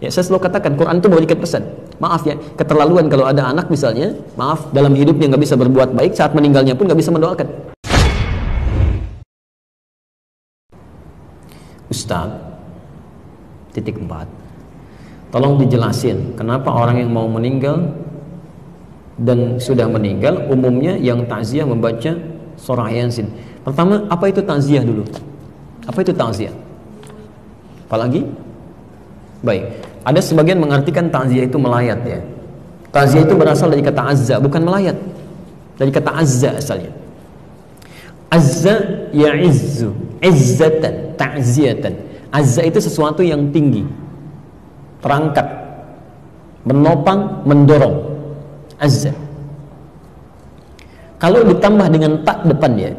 Ya, saya selalu katakan Quran itu memberikan pesan. Maaf ya, keterlaluan kalau ada anak misalnya, maaf, dalam hidupnya nggak bisa berbuat baik, saat meninggalnya pun nggak bisa mendoakan. Ustaz, titik 4. Tolong dijelasin kenapa orang yang mau meninggal dan sudah meninggal umumnya yang takziah membaca surah Yasin. Pertama, apa itu takziah dulu? Apa itu takziah? Apalagi? Baik, ada sebagian mengartikan takziah itu melayat ya. Takziah itu berasal dari kata azza, bukan melayat. Dari kata azza asalnya. Azza ya'izzu, izzatan, ta'ziyatan. Azza itu sesuatu yang tinggi, terangkat, menopang, mendorong. Azza. Kalau ditambah dengan tak depannya,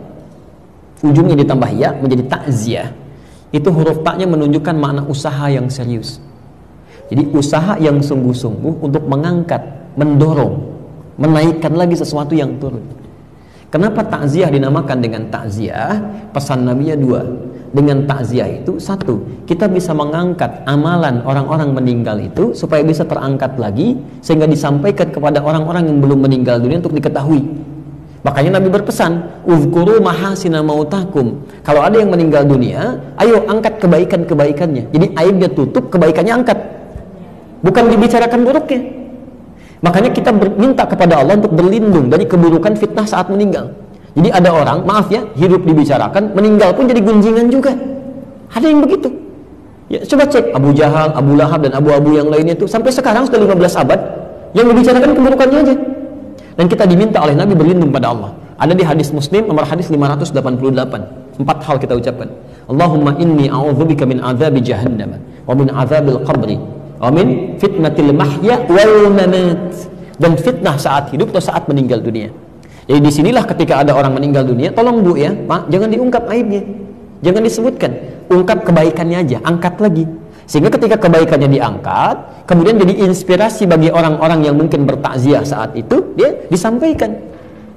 ujungnya ditambah ya menjadi takziah. Itu huruf taknya menunjukkan makna usaha yang serius. Jadi usaha yang sungguh-sungguh untuk mengangkat, mendorong, menaikkan lagi sesuatu yang turun. Kenapa takziah dinamakan dengan takziah? Pesan Nabi-nya 2. Dengan takziah itu, 1, kita bisa mengangkat amalan orang-orang meninggal itu supaya bisa terangkat lagi, sehingga disampaikan kepada orang-orang yang belum meninggal dunia untuk diketahui. Makanya Nabi berpesan, uzkuru mahasina mautakum. Kalau ada yang meninggal dunia, ayo angkat kebaikan-kebaikannya. Jadi aibnya tutup, kebaikannya angkat. Bukan dibicarakan buruknya. Makanya kita minta kepada Allah untuk berlindung dari keburukan fitnah saat meninggal. Jadi ada orang, maaf ya, hidup dibicarakan, meninggal pun jadi gunjingan juga. Ada yang begitu. Ya, coba cek Abu Jahal, Abu Lahab dan Abu-Abu yang lainnya itu sampai sekarang sudah 15 abad yang dibicarakan keburukannya aja. Dan kita diminta oleh Nabi berlindung pada Allah. Ada di hadis Muslim nomor hadis 588. 4 hal kita ucapkan. Allahumma inni a'udzubika min azabi jahannam wa min azabil qabri wa min fitnatil mahya wal mamat. Dan fitnah saat hidup atau saat meninggal dunia. Jadi disinilah ketika ada orang meninggal dunia, tolong Bu ya, Pak, jangan diungkap aibnya, jangan disebutkan, ungkap kebaikannya aja, angkat lagi. Sehingga ketika kebaikannya diangkat, kemudian jadi inspirasi bagi orang-orang yang mungkin bertakziah saat itu, dia disampaikan.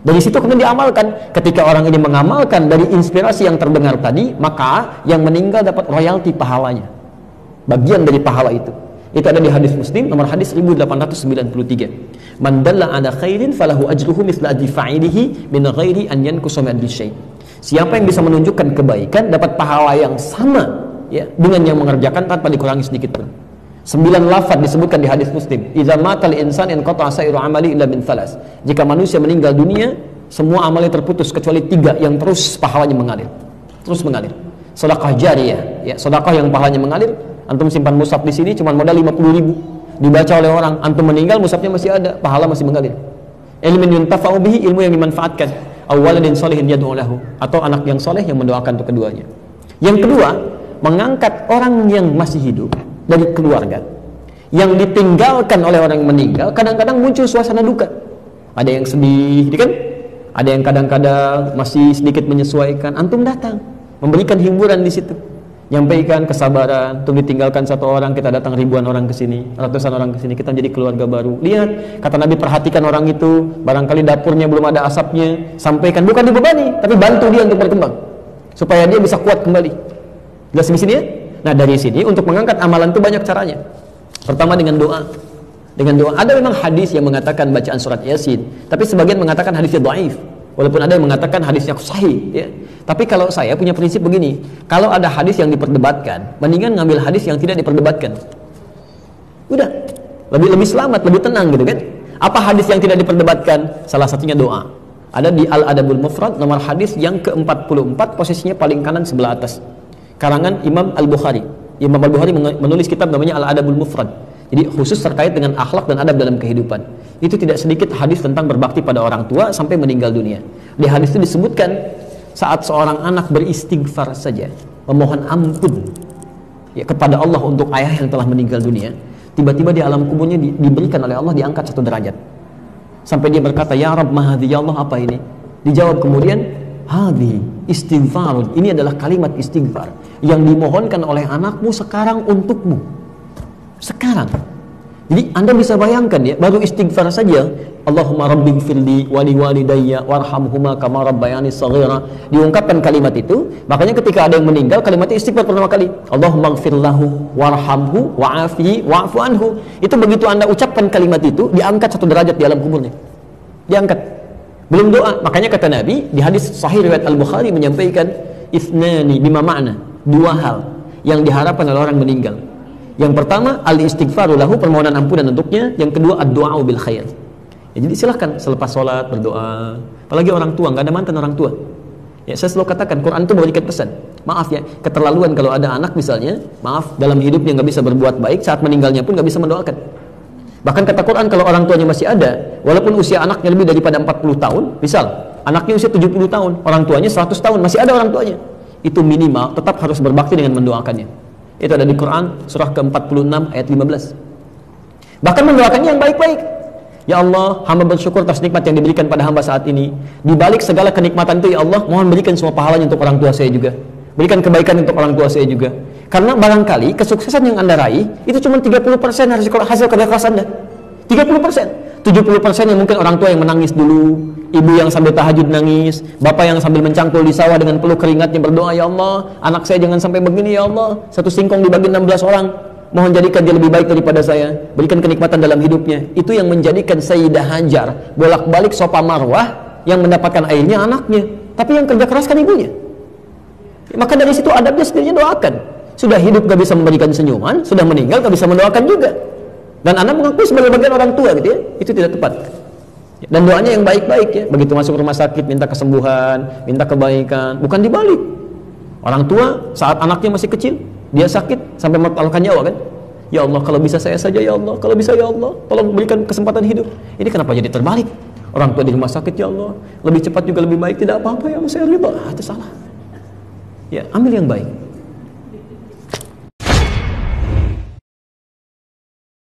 Dari situ kemudian diamalkan. Ketika orang ini mengamalkan dari inspirasi yang terdengar tadi, maka yang meninggal dapat royalti pahalanya, bagian dari pahala itu. Itu ada di hadis Muslim nomor hadis 1893. Man dalla ala khairin falahu ajruhu mithla ajri fa'ilihi min ghairi an yanqusa min syai'. Siapa yang bisa menunjukkan kebaikan dapat pahala yang sama ya dengan yang mengerjakan tanpa dikurangi sedikit pun. 9 lafaz disebutkan di hadis Muslim. Idza matal insan in qata'a sa'iru amali illa min thalas. Jika manusia meninggal dunia, semua amalnya terputus kecuali 3 yang terus pahalanya mengalir. Terus mengalir. Sedekah jariyah, ya, sedekah yang pahalanya mengalir. Antum simpan mushaf di sini cuma modal 50.000, dibaca oleh orang, antum meninggal mushafnya masih ada, pahala masih mengalir. Ilmun yuntafa'u bihi, ilmu yang dimanfaatkan. Aw waladin shalihin yad'u lahu, atau anak yang soleh yang mendoakan untuk keduanya. Yang kedua, mengangkat orang yang masih hidup dari keluarga yang ditinggalkan oleh orang yang meninggal. Kadang-kadang muncul suasana duka, ada yang sedih, kan? Ada yang kadang-kadang masih sedikit menyesuaikan. Antum datang, memberikan hiburan di situ, nyampaikan kesabaran. Untuk ditinggalkan satu orang, kita datang ribuan orang ke sini, ratusan orang ke sini, kita menjadi keluarga baru. Lihat, kata Nabi, perhatikan orang itu, barangkali dapurnya belum ada asapnya, sampaikan, bukan dibebani, tapi bantu dia untuk berkembang supaya dia bisa kuat kembali. Jelas di sini ya? Nah, dari sini untuk mengangkat amalan itu banyak caranya. Pertama dengan doa. Dengan doa. Ada memang hadis yang mengatakan bacaan surat Yasin, tapi sebagian mengatakan hadisnya dhaif. Walaupun ada yang mengatakan hadisnya sahih ya. Tapi kalau saya punya prinsip begini, kalau ada hadis yang diperdebatkan, mendingan ngambil hadis yang tidak diperdebatkan. Udah, lebih selamat, lebih tenang gitu kan. Apa hadis yang tidak diperdebatkan? Salah satunya doa. Ada di Al-Adabul Mufrad nomor hadis yang ke-44, posisinya paling kanan sebelah atas. Karangan Imam Al-Bukhari. Imam Al-Bukhari menulis kitab namanya Al-Adabul Mufrad. Jadi khusus terkait dengan akhlak dan adab dalam kehidupan. Itu tidak sedikit hadis tentang berbakti pada orang tua sampai meninggal dunia. Di hadis itu disebutkan saat seorang anak beristighfar saja, memohon ampun ya, kepada Allah untuk ayah yang telah meninggal dunia, tiba-tiba di alam kuburnya diberikan oleh Allah, diangkat 1 derajat. Sampai dia berkata, ya Rabb, mahadhi, ya Allah, apa ini? Dijawab kemudian, hadhi istighfarun, ini adalah kalimat istighfar yang dimohonkan oleh anakmu sekarang untukmu. Sekarang. Jadi Anda bisa bayangkan ya, baru istighfar saja, Allahumma rabbighfirli wa liwalidayya warhamhuma kama rabbayani shaghira, diungkapkan kalimat itu, makanya ketika ada yang meninggal kalimatnya istighfar pertama kali, Allahumma ighfirlahu warhamhu wa'afihi wa'fu anhu. Itu begitu Anda ucapkan kalimat itu, diangkat 1 derajat di alam kuburnya. Diangkat. Belum doa. Makanya kata Nabi di hadis sahih riwayat Al-Bukhari menyampaikan ithnani bima ma'na, 2 hal yang diharapkan oleh orang meninggal. Yang pertama, al-istighfaru lahu, permohonan ampunan untuknya. Yang kedua, ad-du'a bil khair. Ya, jadi silahkan selepas sholat berdoa. Apalagi orang tua, nggak ada mantan orang tua. Ya, saya selalu katakan, Quran itu memberikan pesan. Maaf ya, keterlaluan kalau ada anak misalnya, maaf, dalam hidupnya nggak bisa berbuat baik, saat meninggalnya pun nggak bisa mendoakan. Bahkan kata Quran, kalau orang tuanya masih ada, walaupun usia anaknya lebih daripada 40 tahun, misal, anaknya usia 70 tahun, orang tuanya 100 tahun, masih ada orang tuanya. Itu minimal, tetap harus berbakti dengan mendoakannya. Itu ada di Quran surah ke-46 ayat 15. Bahkan mendoakannya yang baik-baik. Ya Allah, hamba bersyukur atas nikmat yang diberikan pada hamba saat ini. Di balik segala kenikmatan itu, ya Allah, mohon berikan semua pahalanya untuk orang tua saya juga. Berikan kebaikan untuk orang tua saya juga. Karena barangkali kesuksesan yang Anda raih itu cuma 30% hasil kerja keras Anda. 30%. 70% yang mungkin orang tua yang menangis dulu, ibu yang sambil tahajud nangis, bapak yang sambil mencangkul di sawah dengan peluh keringatnya berdoa, ya Allah, anak saya jangan sampai begini ya Allah, 1 singkong dibagi 16 orang, mohon jadikan dia lebih baik daripada saya, berikan kenikmatan dalam hidupnya. Itu yang menjadikan Sayyidah Hajar bolak-balik Safa Marwah, yang mendapatkan airnya anaknya, tapi yang kerja keras kan ibunya. Maka dari situ adabnya sendirinya doakan. Sudah hidup gak bisa memberikan senyuman, sudah meninggal gak bisa mendoakan juga. Dan Anda mengakui sebagai bagian orang tua gitu ya, itu tidak tepat. Dan doanya yang baik-baik ya, begitu masuk rumah sakit minta kesembuhan, minta kebaikan, bukan dibalik. Orang tua saat anaknya masih kecil, dia sakit sampai mempertaruhkan nyawa kan? Ya Allah, kalau bisa saya saja ya Allah, kalau bisa ya Allah, tolong berikan kesempatan hidup. Ini kenapa jadi terbalik? Orang tua di rumah sakit, ya Allah, lebih cepat juga lebih baik, tidak apa-apa ya Allah, saya ridha. Itu salah. Ya, ambil yang baik.